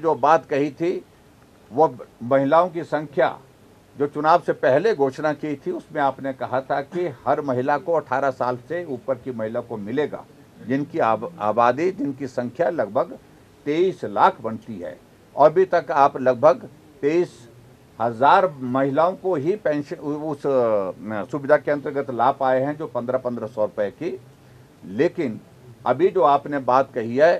जो बात कही थी वो महिलाओं की संख्या जो चुनाव से पहले घोषणा की थी, उसमें आपने कहा था कि हर महिला को 18 साल से ऊपर की महिला को मिलेगा, जिनकी आबादी, जिनकी संख्या लगभग 23 लाख बनती है। और अभी तक आप लगभग 23,000 महिलाओं को ही पेंशन उस सुविधा के अंतर्गत ला पाए हैं, जो 1500 रुपये की। लेकिन अभी जो आपने बात कही है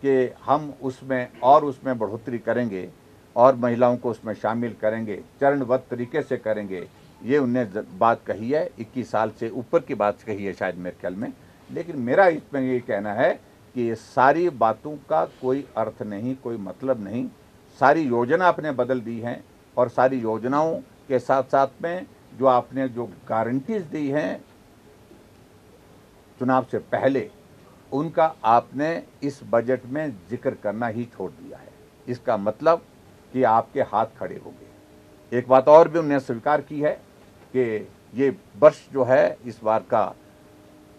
कि हम उसमें बढ़ोतरी करेंगे और महिलाओं को उसमें शामिल करेंगे, चरणबद्ध तरीके से करेंगे, ये उनने बात कही है। 21 साल से ऊपर की बात कही है शायद मेरे ख्याल में। लेकिन मेरा इसमें ये कहना है कि ये सारी बातों का कोई अर्थ नहीं, कोई मतलब नहीं। सारी योजना आपने बदल दी हैं और सारी योजनाओं के साथ साथ में जो आपने जो गारंटीज दी हैं चुनाव से पहले, उनका आपने इस बजट में जिक्र करना ही छोड़ दिया है। इसका मतलब कि आपके हाथ खड़े हो गए। एक बात और भी उन्होंने स्वीकार की है कि ये वर्ष जो है इस बार का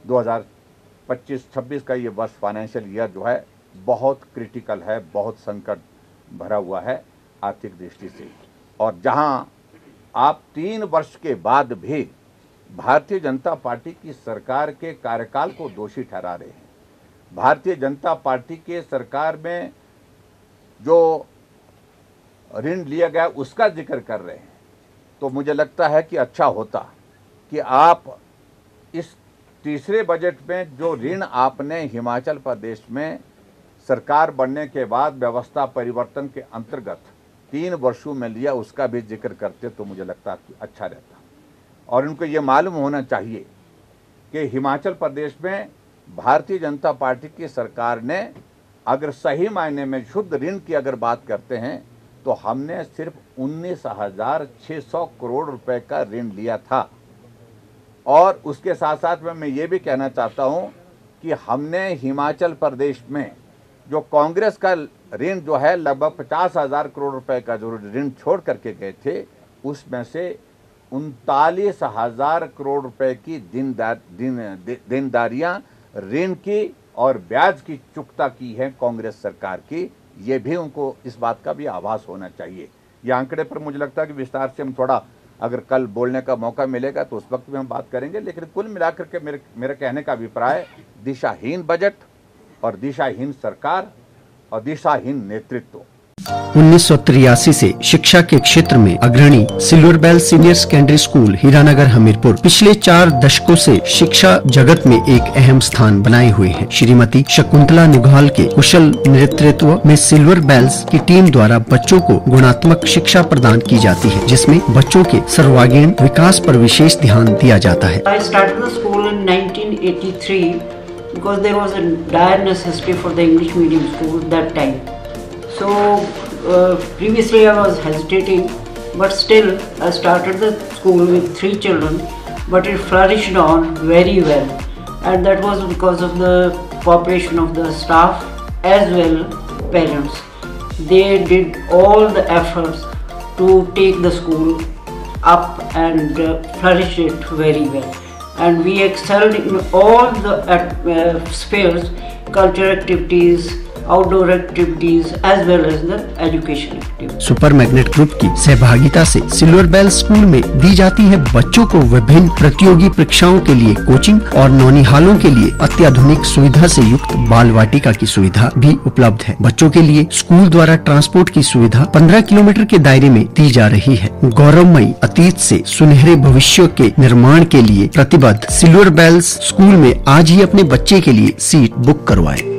2025-26 का ये वर्ष फाइनेंशियल ईयर जो है बहुत क्रिटिकल है, बहुत संकट भरा हुआ है आर्थिक दृष्टि से। और जहां आप 3 वर्ष के बाद भी भारतीय जनता पार्टी की सरकार के कार्यकाल को दोषी ठहरा रहे हैं, भारतीय जनता पार्टी के सरकार में जो ऋण लिया गया उसका जिक्र कर रहे हैं, तो मुझे लगता है कि अच्छा होता कि आप इस तीसरे बजट में जो ऋण आपने हिमाचल प्रदेश में सरकार बनने के बाद व्यवस्था परिवर्तन के अंतर्गत 3 वर्षों में लिया, उसका भी जिक्र करते तो मुझे लगता कि अच्छा रहता। और उनको ये मालूम होना चाहिए कि हिमाचल प्रदेश में भारतीय जनता पार्टी की सरकार ने अगर सही मायने में शुद्ध ऋण की अगर बात करते हैं तो हमने सिर्फ 19,600 करोड़ रुपए का ऋण लिया था। और उसके साथ साथ में मैं ये भी कहना चाहता हूँ कि हमने हिमाचल प्रदेश में जो कांग्रेस का ऋण जो है लगभग 50,000 करोड़ रुपए का जो ऋण छोड़ करके गए थे, उसमें से 39,000 करोड़ रुपए की देनदारियां ऋण की और ब्याज की चुकता की है कांग्रेस सरकार की। ये भी उनको इस बात का भी आभास होना चाहिए। ये आंकड़े पर मुझे लगता है कि विस्तार से हम थोड़ा अगर कल बोलने का मौका मिलेगा तो उस वक्त भी हम बात करेंगे। लेकिन कुल मिलाकर के मेरे कहने का अभिप्राय, दिशाहीन बजट और दिशाहीन सरकार और दिशाहीन नेतृत्व। 1983 से शिक्षा के क्षेत्र में अग्रणी silver bell senior secondary school Hiranagar Hamirpur पिछले 4 दशकों से शिक्षा जगत में एक अहम स्थान बनाए हुए हैं। श्रीमती शकुंतला निघाल के कुशल नेतृत्व में सिल्वर बेल्स की टीम द्वारा बच्चों को गुणात्मक शिक्षा प्रदान की जाती है, जिसमें बच्चों के सर्वांगीण विकास पर विशेष ध्यान दिया जाता है। I started the school in 1983 because there was a dire necessity for the English medium school that time. So previously I was hesitating, but still I started the school with 3 children, but it flourished on very well, and that was because of the cooperation of the staff as well parents. They did all the efforts to take the school up and flourish it very well, and we excelled in all the spheres, cultural activities, outdoor activities as well as the education activities. Super magnet group की सहभागिता से silver bell school में दी जाती है बच्चों को विभिन्न प्रतियोगी परीक्षाओं के लिए कोचिंग और नौनिहालों के लिए अत्याधुनिक सुविधा से युक्त बाल वाटिका की सुविधा भी उपलब्ध है। बच्चों के लिए स्कूल द्वारा ट्रांसपोर्ट की सुविधा 15 किलोमीटर के दायरे में दी जा रही है। गौरवमयी अतीत से सुनहरे भविष्य के निर्माण के लिए प्रतिबद्ध सिल्वर बेल्स स्कूल में आज ही अपने बच्चे के लिए सीट बुक करवाएं।